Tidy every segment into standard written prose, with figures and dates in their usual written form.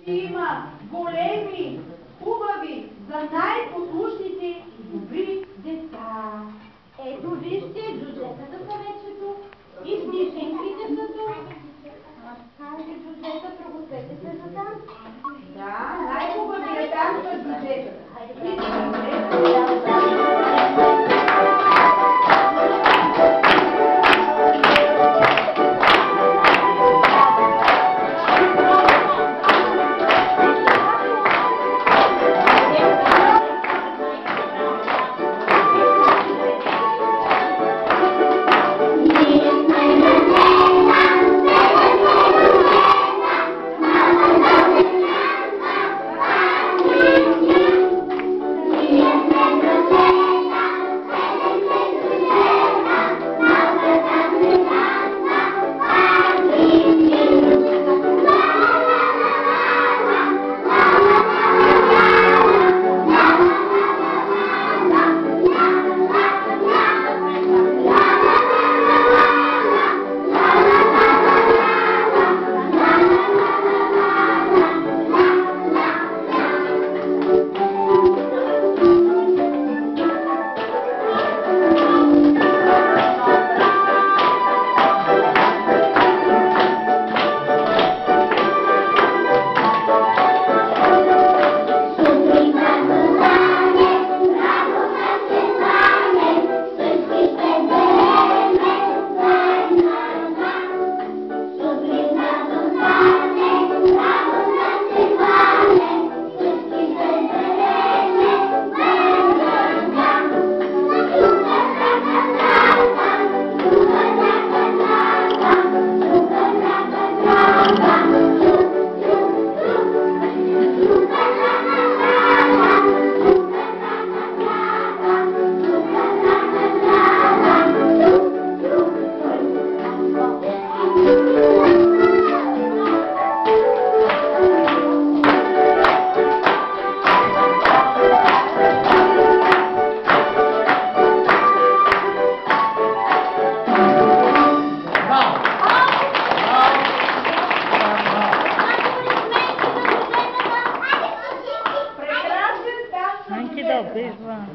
има големи, хубави, за най-послушните и добри деца. Ето вижте, джуджетата са вече тук и снежинките са тук. Хайде, джуджета, прогответе се за танц. Да, най-хубавият танц е джуджетата. Хайде,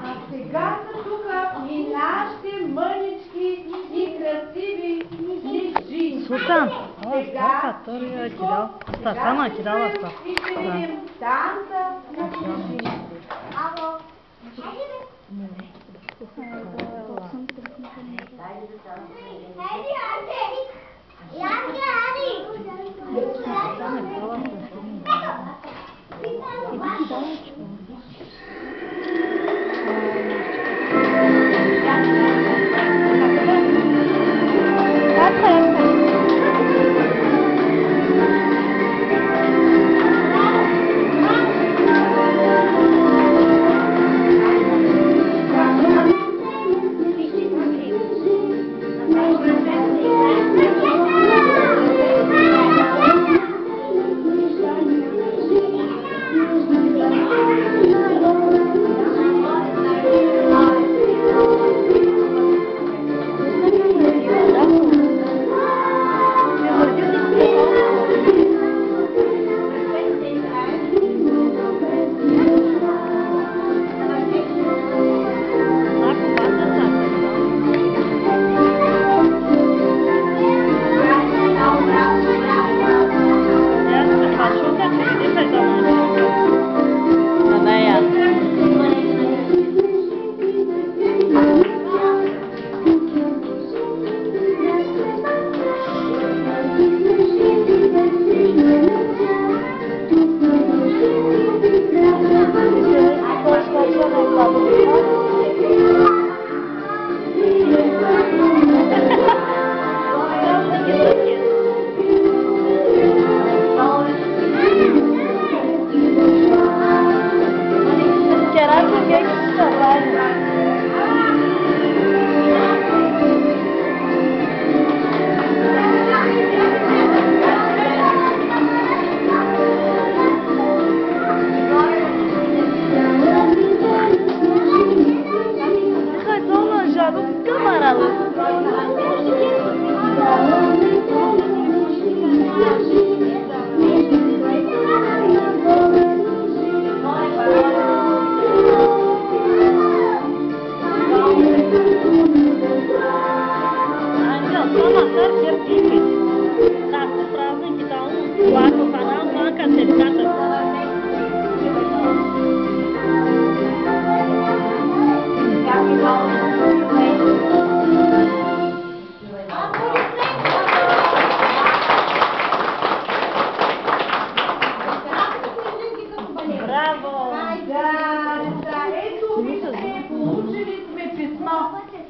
А сега са тук и нашите мънички и красиви снежинки. Султан, Сега ще видим танца на снежинките.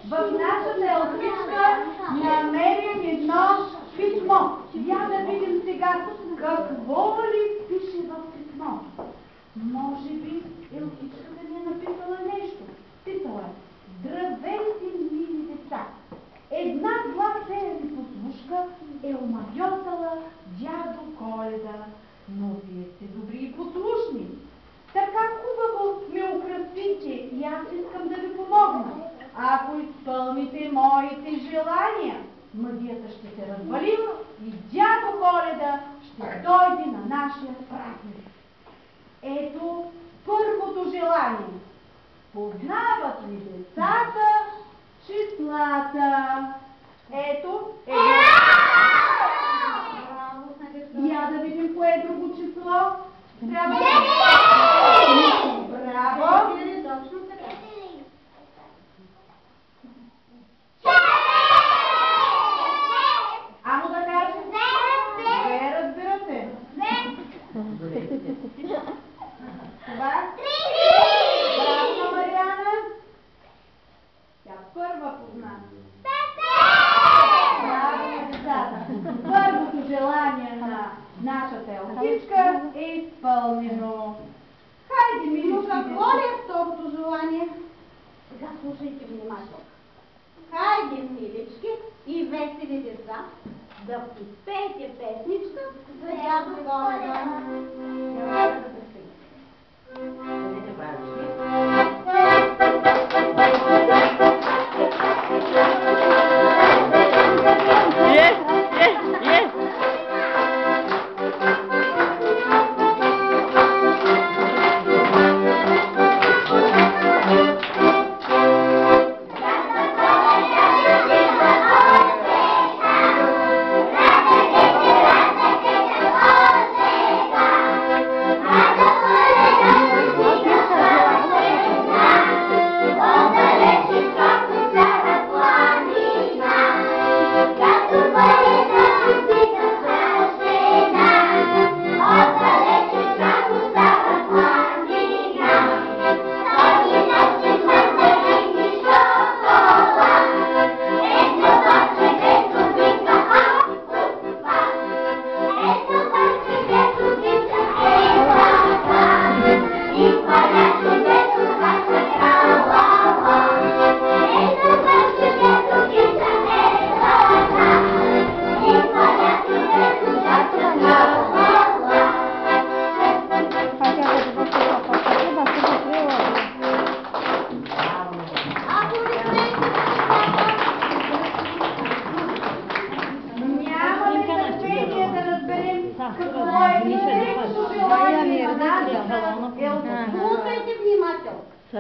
В нашата елфичка намерим едно писмо. Я да видим сега какво ли пише в писмо. Може би елфичката ни е написала нещо. Писала е: здравейте, мили деца! Една зла сеяни послушка е омагьосала дядо Коледа, но вие сте добри и послушни. Така хубаво ме украсите и аз искам да ви помогна. Ако изпълните моите желания, магията ще се развали и дядо Коледа ще дойде на нашия празник. Ето първото желание. Познават ли децата числата? Ето е. Я да видим кое е друго число. Трябва да... Браво! Амо да кажа? Две, разбирате. Това? Браво, Мариана. Тя първа позна. Браво на децата. Първото желание на нашата елфичка е изпълнено. Хайде, милички. Какво ли е второто желание? Сега слушайте внимателно. Хайде, милички и весели деца, да изпеете песничка за дядо Коледа.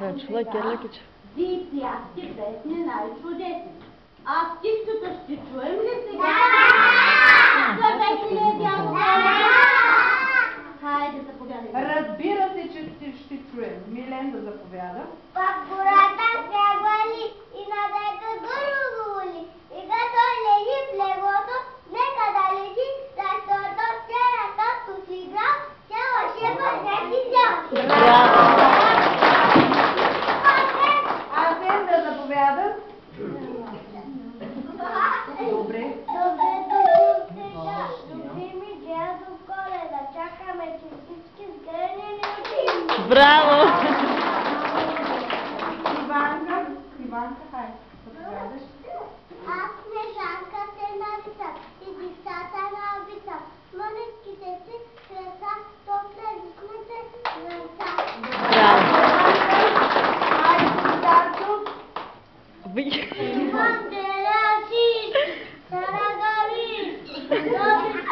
Слушайте внимателно. Вие пяхте песни най-чудесни. А стихчето ще чуем ли сега? Съвети ли е дядо Коледа? Хайде, заповядайте. Разбира се, че ще чуем. Милен да заповяда. Пак гората се вали и надека гърлули. И като леги в леглото, нека да леги, защото вчера като си играл, цяла шепа не си взял. Асен да заповяда. Добре. Добре, добри ми дядо Коледа, чакаме, че всички сгърнени очи. Браво! Иванка, хай, заповядаш. Аз Снежанка се наричам и децата на обичам. Мъничките си краса, то следните леса. Банделяши, сарагали, добри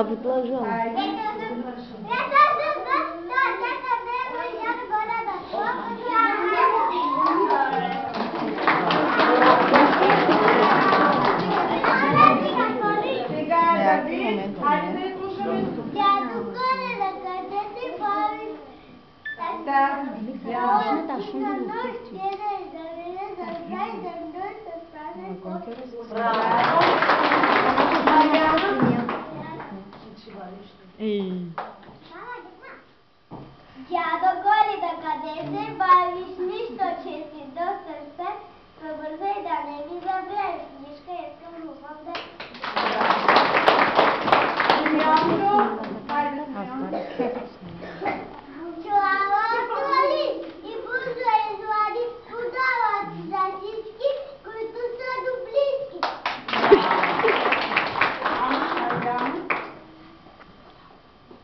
Сега предложила. Хайде. Сега е Давид. Хайде да изслушаме. Дядо Коледа, къде си бавиш? Да. Дядо Коледа, къде се бавиш? Нищо, че си доста стар. Побързай да не ми забравиш. Книжка искам любов да... Симеончо. Хайде, Симеончо. Чула отвори и бързо извади подават за всички, които са до близки.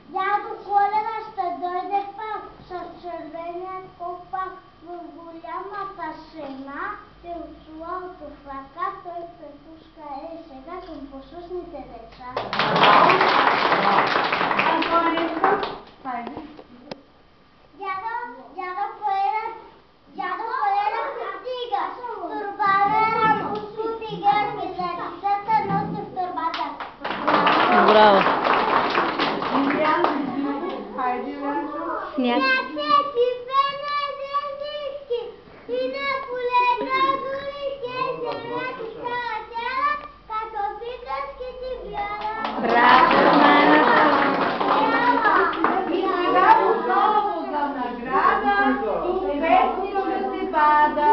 Дядо Коледа ще дойде пак с червения копак в голямата шена. Те отчувалото в ръка, той се пушка сега към послушните деца. Антонечка. Хайде. Дядо Коледа пристига. Турбата усуди гърби за децата носи в турбата. Браво. Илян. Хайде, Илянчо. Сняг. Сети пена зелнички и на полета горихе земята става цяла, като приказки ти бяла. Браво, Маната. И сега отново за награда песни ще се пада.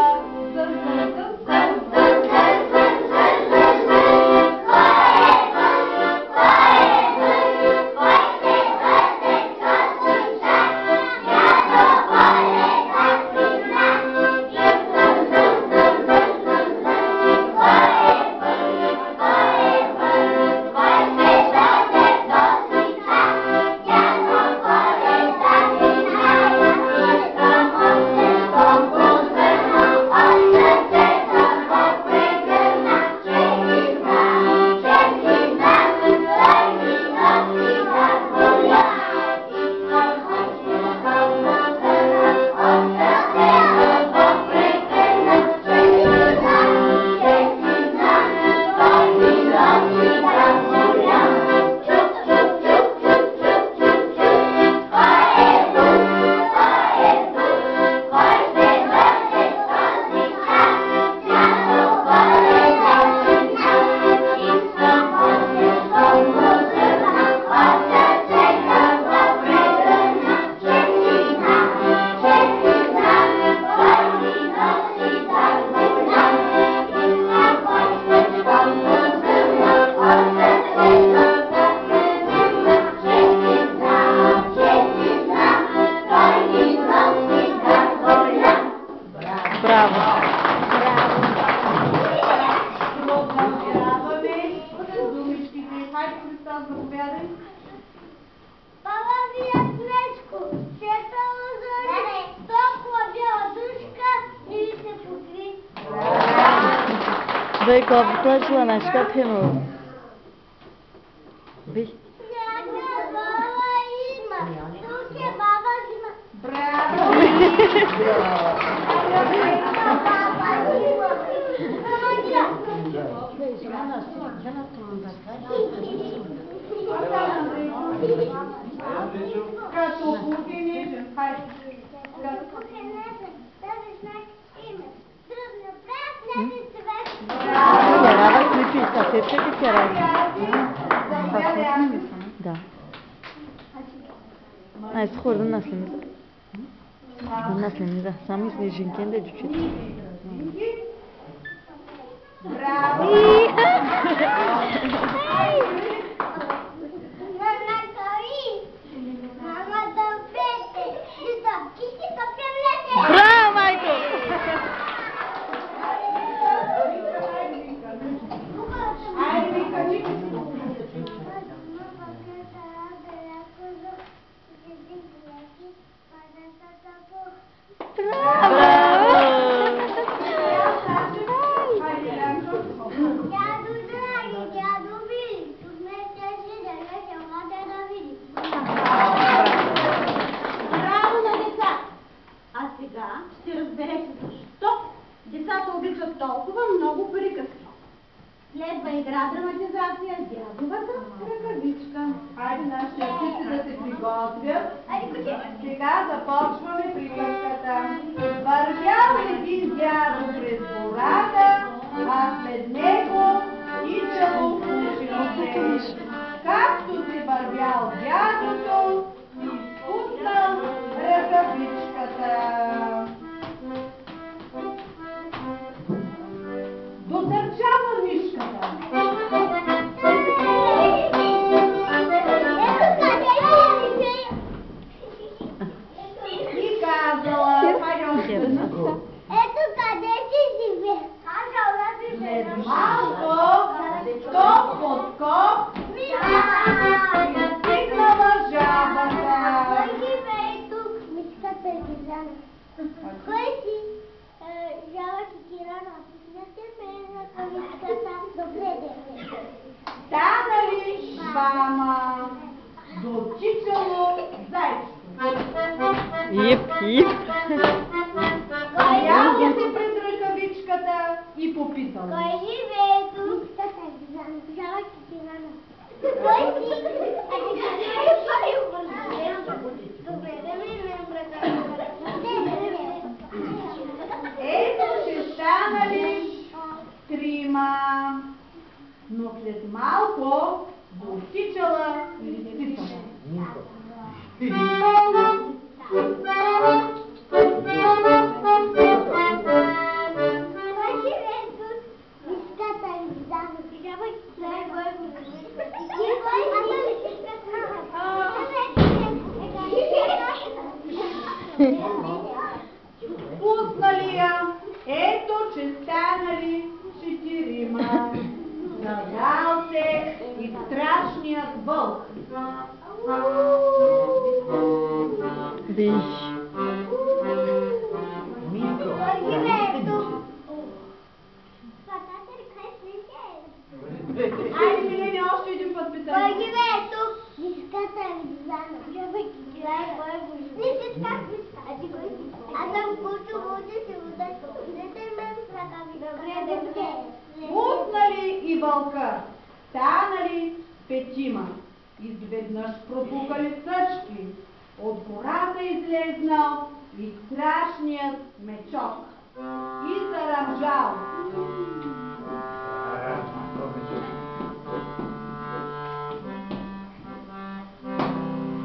Баба вие свечко, светъл зори, толкова бяла душка и се покри. Бойко, обложила на шкапено. Виж. Някаква баба има, тук е баба зима. Браво! Баба зима. Като кухи нежен, хайде. Chiarava qui pista, sempre che chiarava. Да. Ай, схожда наследница. Наследница. Сами снежинки да чуть-чуть. Браво! Браво, майко! Айде, вика, Дядо Драги, дядо Вили, игра драматизация дядовата ръкавичка. Хайде нашите артисти да се приготвят. Сега започваме приказката. Вървял един дядо през гората, а след него тичало кученце. Както си вървял дядото, изпуснал ръкавичката. Дотърчава мишката. И казала, хайде още веднъж. Ето къде си живе. След малко, скок по скок, стигнала жабата. Кой живее тук? Мишката е Гизана. Кой си? Жаба Кикирана. Не те ме ръкавичката. Добре, добре. Станали двама, дотичало зайчето. Ип. Стояло се пред ръкавичката и попитала. Кой живее тук? Мишката е Гизана. Жаба Кикирана. Кой си? Добре, да минем ръкавичката. Ето, че станали трима, но след малко дотичала лисицата. Кой живее тук? Мишката е Гизана. Жаба Кикирана. Пуснали я, ето, че станали четирима. Задал се и страшният вълк. Биш. Кой живее тук? Айде, Милени, още един път Кой питам. живее тук? Мишката е Гизана. Жаба Кикирана. Лисичка. Аз съм кучо, луче си водачко. Дете мен с ръкавичка. Добре. Пуснали и вълка. Станали петима. Изведнъж пропукали съчки. От гората излезнал и страшният мечок. И заръмжал.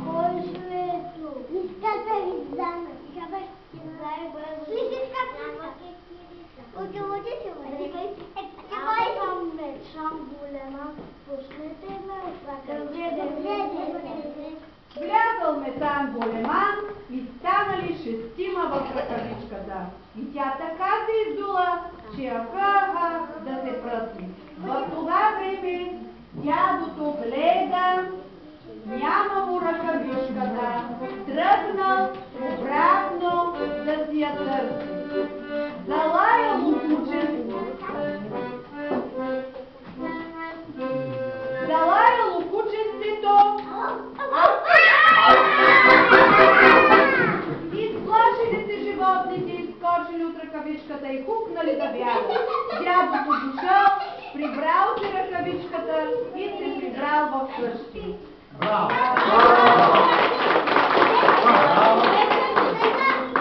Кой живее тук? Мишката е Гизана. Жаба Кикирана. Лисичка. Кучо, луче си водачко. Кой съм мечом голема? Пуснете ме от ръкавичка. Влязъл метан големан и станали шестима в ръкавичката. И тя така се издула, че аха да се пръсне. В това време дядото гледа, няма му ръкавичката, тръгнал обратно да си я търси. Залаяло кученцето, изплашили се животните, изскочили от ръкавичката и хукнали да бягат. Дядото дошъл, прибрал си ръкавичката и се прибрал в къщи.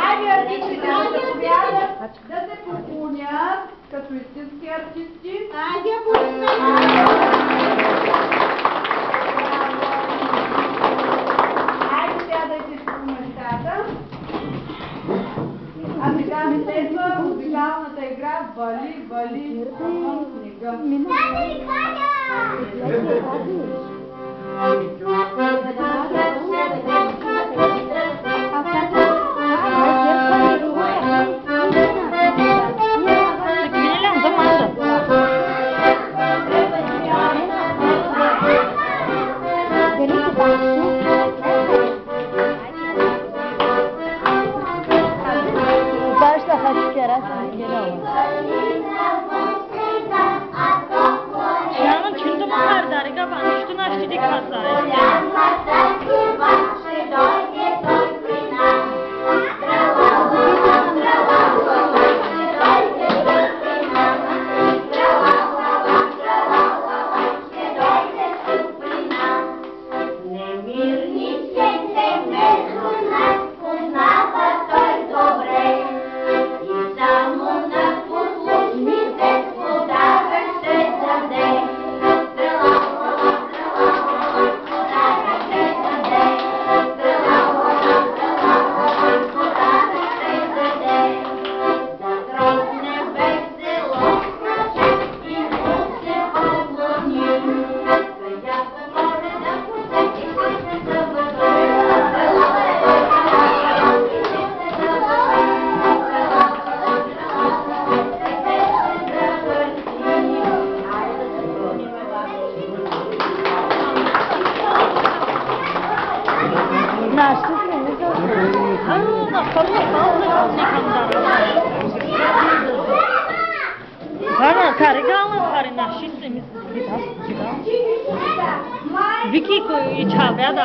Айде артистите да заповядат, да се поклонят като истински артисти. Айде, Айде, сядайте по местата. А сега ми следва музикалната игра Вали, вали, вън снега. Дайте ли Ханя? Gidelim zamanında. Başla kaç kere sen geri al. Şanın çünkü bu kadar gaba, üstüne açtık kasar. Vicky को इच्छा पैदा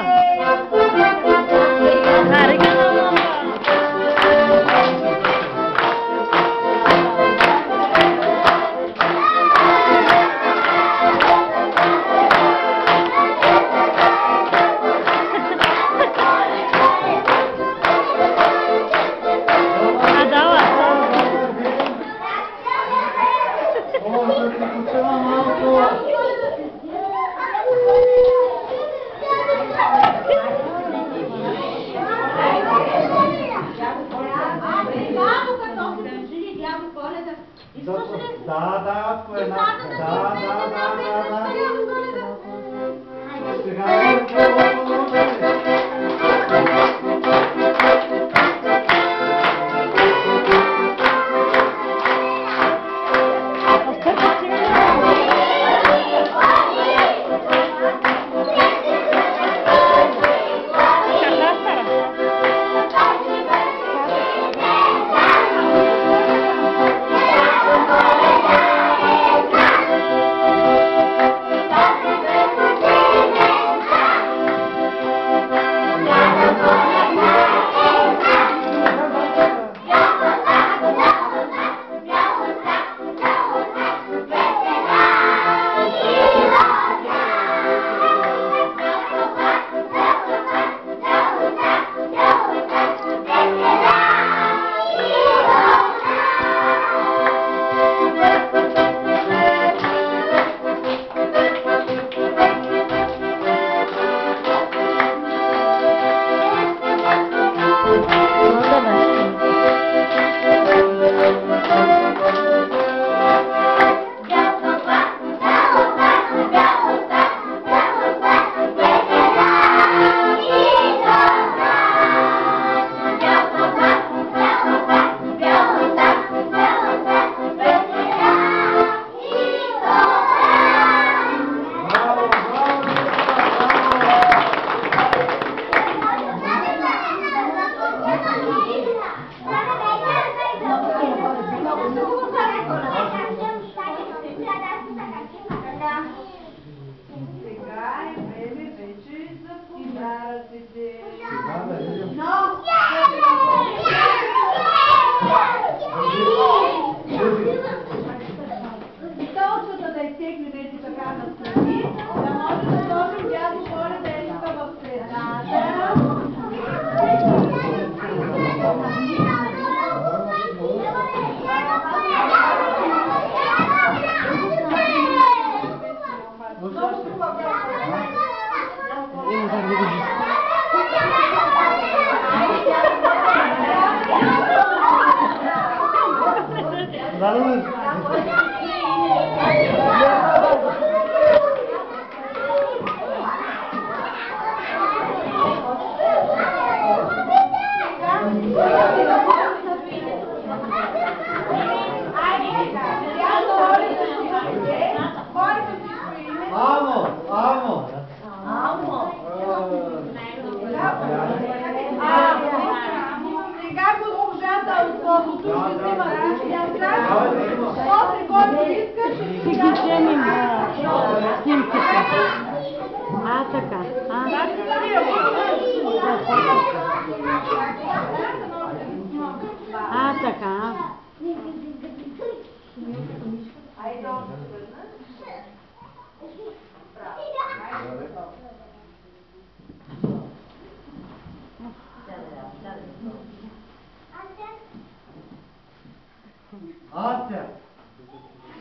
Ася.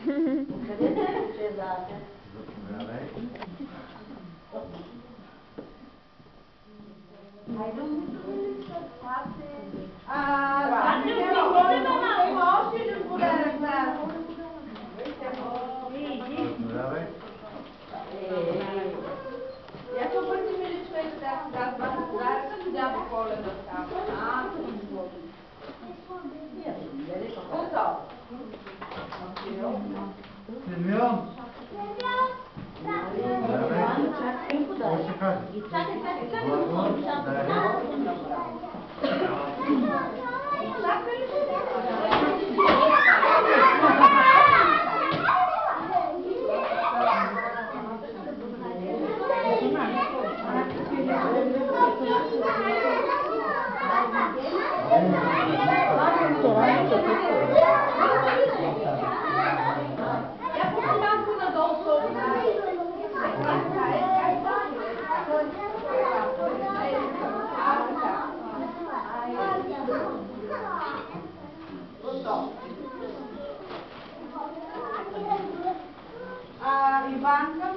Къде се случи за Ася? Заповядай. Има още един подарък за нас. Заповядай. Яко пъти миличка и сега казва подаръка, сега по Коледа става. Готов. Симеон. Какво ще кажеш? Благо, Дария. Иванка.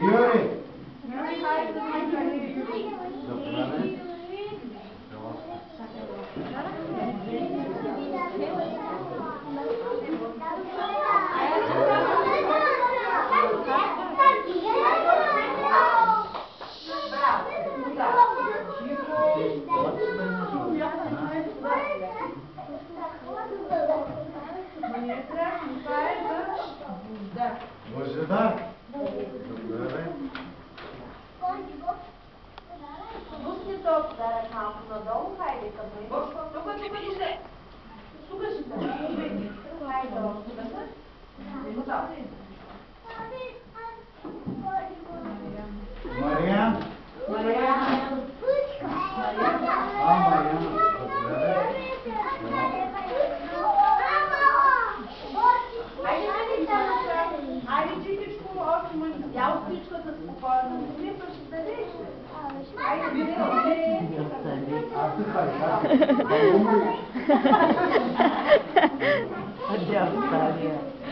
Юрий. Божидар. Заповядай. Пусни този подарък малко надолу, хайде към мен. Тук ще се. Хайде, Готов. Мариан. Мариана. Мариан. Заповядай. Айде, чикичко, още мъни. Я отключката спокойно. Не ще дадеш. Айде,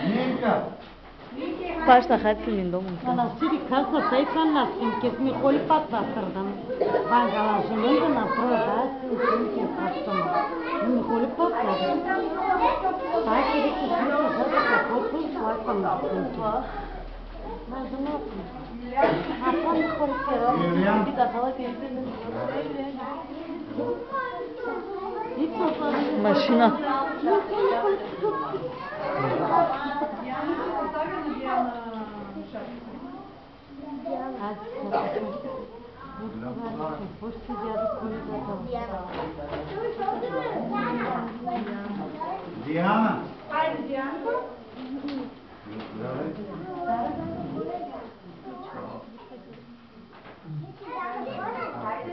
Ника. Пашта, хайде ми дома. На сири каса тайка на снимке сме коли пат бахтардан. Вангала жененда на прода снимке кастам. Ми коли пат на. Тай кери ки снимке за какво слайкам на снимке. На жената. А това ми коли кера. Юлиан. Машина. Диана. Айде, Дианко. Айде, Айде,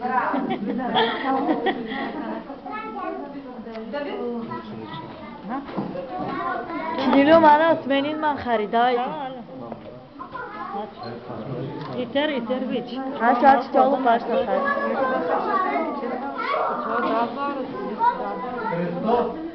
браво. Нилю мана осменин ман харидайд. Итер вич. Ач чолу пашта хайд. Христос.